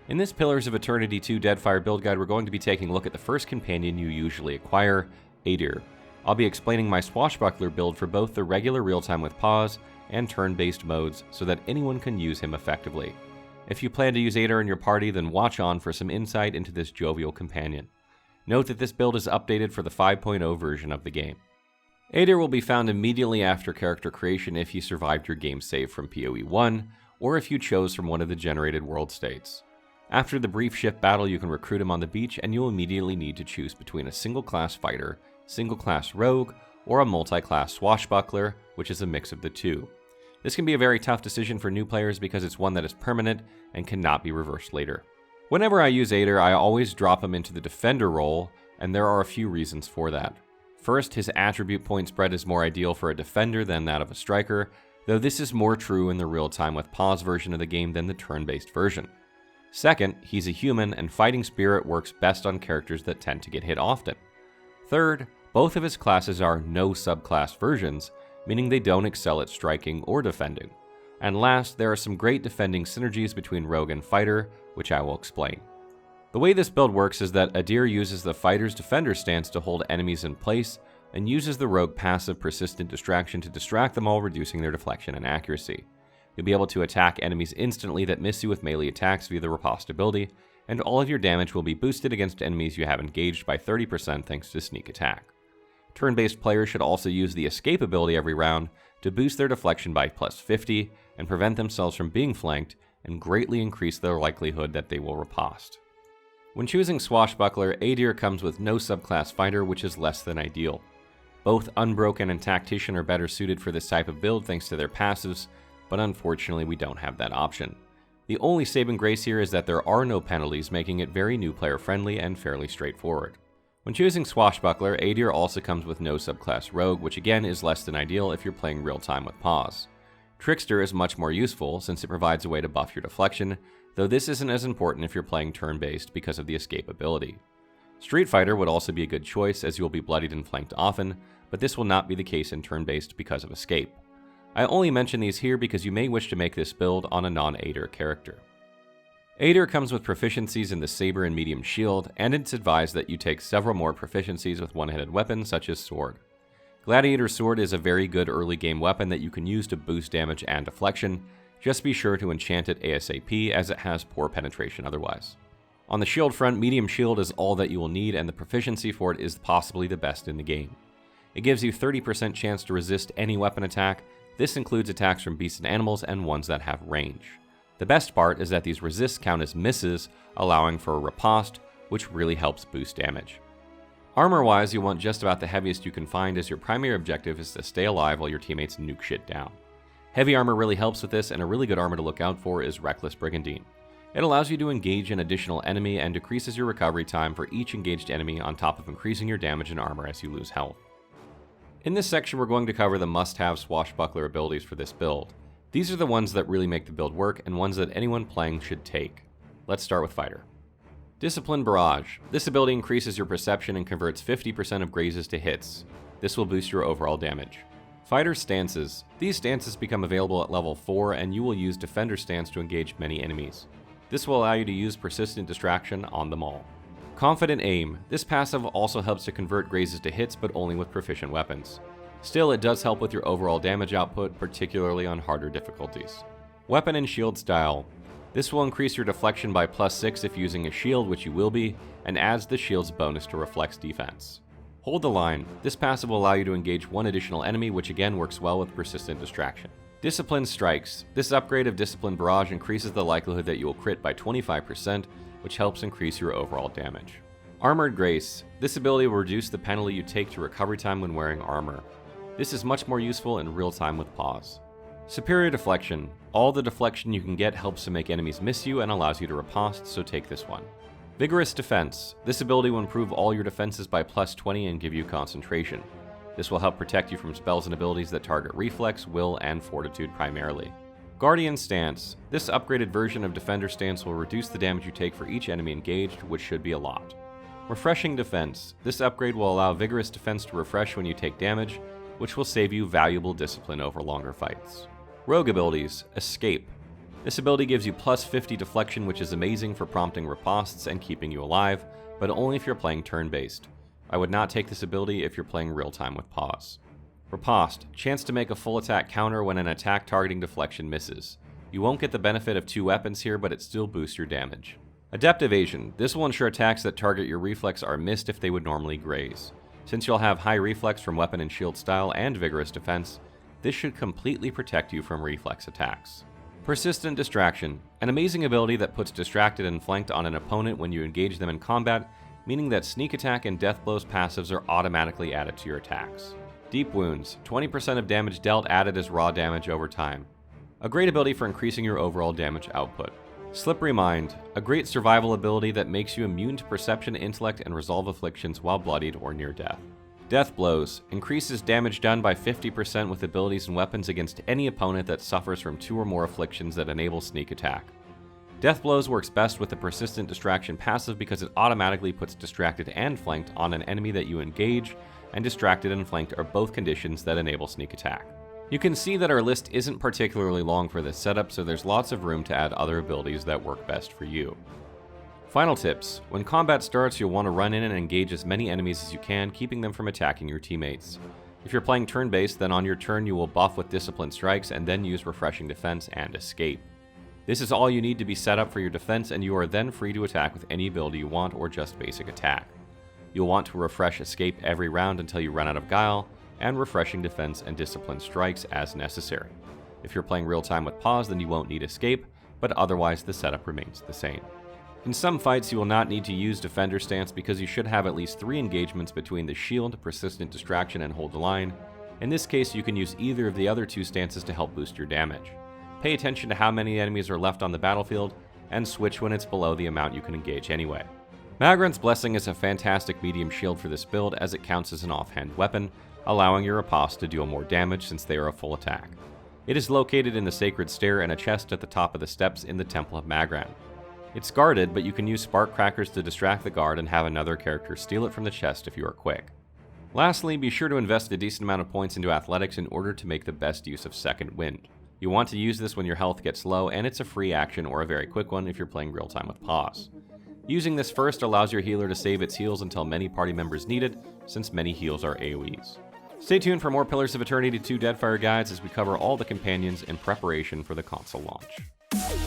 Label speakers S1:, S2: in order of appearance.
S1: In this Pillars of Eternity 2 Deadfire build guide, we're going to be taking a look at the first companion you usually acquire, Edér. I'll be explaining my swashbuckler build for both the regular real-time with pause and turn-based modes so that anyone can use him effectively. If you plan to use Edér in your party, then watch on for some insight into this jovial companion. Note that this build is updated for the 5.0 version of the game. Edér will be found immediately after character creation if you survived your game save from PoE 1, or if you chose from one of the generated world states. After the brief ship battle, you can recruit him on the beach, and you'll immediately need to choose between a single-class fighter, single-class rogue, or a multi-class swashbuckler, which is a mix of the two. This can be a very tough decision for new players because it's one that is permanent and cannot be reversed later. Whenever I use Edér, I always drop him into the defender role, and there are a few reasons for that. First, his attribute point spread is more ideal for a defender than that of a striker, though this is more true in the real-time with pause version of the game than the turn-based version. Second, he's a human, and Fighting Spirit works best on characters that tend to get hit often. Third, both of his classes are no subclass versions, meaning they don't excel at striking or defending. And last, there are some great defending synergies between rogue and fighter, which I will explain. The way this build works is that Edér uses the fighter's defender stance to hold enemies in place, and uses the rogue passive persistent distraction to distract them all, reducing their deflection and accuracy. You'll be able to attack enemies instantly that miss you with melee attacks via the riposte ability, and all of your damage will be boosted against enemies you have engaged by 30% thanks to sneak attack. Turn-based players should also use the escape ability every round to boost their deflection by plus 50 and prevent themselves from being flanked, and greatly increase their likelihood that they will riposte. When choosing swashbuckler, Edér comes with no subclass fighter, which is less than ideal. Both Unbroken and Tactician are better suited for this type of build thanks to their passives, but unfortunately we don't have that option. The only saving grace here is that there are no penalties, making it very new player friendly and fairly straightforward. When choosing swashbuckler, Edér also comes with no subclass rogue, which again is less than ideal if you're playing real time with pause. Trickster is much more useful since it provides a way to buff your deflection, though this isn't as important if you're playing turn-based because of the escape ability. Street Fighter would also be a good choice as you will be bloodied and flanked often, but this will not be the case in turn-based because of escape. I only mention these here because you may wish to make this build on a non-Edér character. Edér comes with proficiencies in the saber and medium shield, and it's advised that you take several more proficiencies with one-handed weapons such as sword. Gladiator Sword is a very good early game weapon that you can use to boost damage and deflection. Just be sure to enchant it ASAP as it has poor penetration otherwise. On the shield front, medium shield is all that you will need, and the proficiency for it is possibly the best in the game. It gives you 30% chance to resist any weapon attack. This includes attacks from beasts and animals and ones that have range. The best part is that these resists count as misses, allowing for a riposte, which really helps boost damage. Armor-wise, you want just about the heaviest you can find, as your primary objective is to stay alive while your teammates nuke shit down. Heavy armor really helps with this, and a really good armor to look out for is Reckless Brigandine. It allows you to engage an additional enemy and decreases your recovery time for each engaged enemy on top of increasing your damage and armor as you lose health. In this section, we're going to cover the must-have swashbuckler abilities for this build. These are the ones that really make the build work and ones that anyone playing should take. Let's start with Fighter. Discipline Barrage. This ability increases your perception and converts 50% of grazes to hits. This will boost your overall damage. Fighter Stances. These stances become available at level 4, and you will use Defender Stance to engage many enemies. This will allow you to use Persistent Distraction on them all. Confident Aim. This passive also helps to convert grazes to hits, but only with proficient weapons. Still, it does help with your overall damage output, particularly on harder difficulties. Weapon and Shield Style. This will increase your deflection by plus 6 if using a shield, which you will be, and adds the shield's bonus to reflex defense. Hold the Line. This passive will allow you to engage one additional enemy, which again works well with Persistent Distraction. Discipline Strikes. This upgrade of Discipline Barrage increases the likelihood that you will crit by 25%, which helps increase your overall damage. Armored Grace. This ability will reduce the penalty you take to recovery time when wearing armor. This is much more useful in real time with pause. Superior Deflection. All the deflection you can get helps to make enemies miss you and allows you to riposte, so take this one. Vigorous Defense. This ability will improve all your defenses by plus 20 and give you concentration. This will help protect you from spells and abilities that target reflex, will, and fortitude primarily. Guardian Stance. This upgraded version of Defender Stance will reduce the damage you take for each enemy engaged, which should be a lot. Refreshing Defense. This upgrade will allow Vigorous Defense to refresh when you take damage, which will save you valuable discipline over longer fights. Rogue abilities. Escape. This ability gives you plus 50 deflection, which is amazing for prompting ripostes and keeping you alive, but only if you're playing turn-based. I would not take this ability if you're playing real-time with pause. Riposte, chance to make a full attack counter when an attack targeting deflection misses. You won't get the benefit of 2 weapons here, but it still boosts your damage. Adept Evasion, this will ensure attacks that target your reflex are missed if they would normally graze. Since you'll have high reflex from weapon and shield style and vigorous defense, this should completely protect you from reflex attacks. Persistent Distraction, an amazing ability that puts distracted and flanked on an opponent when you engage them in combat, meaning that sneak attack and death blows passives are automatically added to your attacks. Deep Wounds, 20% of damage dealt added as raw damage over time. A great ability for increasing your overall damage output. Slippery Mind, a great survival ability that makes you immune to perception, intellect, and resolve afflictions while bloodied or near death. Death Blows, increases damage done by 50% with abilities and weapons against any opponent that suffers from 2 or more afflictions that enable sneak attack. Death Blows works best with the Persistent Distraction passive because it automatically puts distracted and flanked on an enemy that you engage, and distracted and flanked are both conditions that enable sneak attack. You can see that our list isn't particularly long for this setup, so there's lots of room to add other abilities that work best for you. Final tips. When combat starts, you'll want to run in and engage as many enemies as you can, keeping them from attacking your teammates. If you're playing turn-based, then on your turn you will buff with Disciplined Strikes and then use Refreshing Defense and Escape. This is all you need to be set up for your defense, and you are then free to attack with any ability you want or just basic attack. You'll want to refresh Escape every round until you run out of Guile, and Refreshing Defense and Disciplined Strikes as necessary. If you're playing real-time with pause, then you won't need Escape, but otherwise the setup remains the same. In some fights, you will not need to use Defender Stance because you should have at least 3 engagements between the Shield, Persistent Distraction, and Hold the Line. In this case, you can use either of the other 2 stances to help boost your damage. Pay attention to how many enemies are left on the battlefield, and switch when it's below the amount you can engage anyway. Magran's Blessing is a fantastic medium shield for this build as it counts as an offhand weapon, allowing your riposte to deal more damage since they are a full attack. It is located in the Sacred Stair in a chest at the top of the steps in the Temple of Magran. It's guarded, but you can use Spark Crackers to distract the guard and have another character steal it from the chest if you are quick. Lastly, be sure to invest a decent amount of points into athletics in order to make the best use of Second Wind. You want to use this when your health gets low, and it's a free action or a very quick one if you're playing real time with pause. Using this first allows your healer to save its heals until many party members need it, since many heals are AoEs. Stay tuned for more Pillars of Eternity 2 Deadfire guides as we cover all the companions in preparation for the console launch.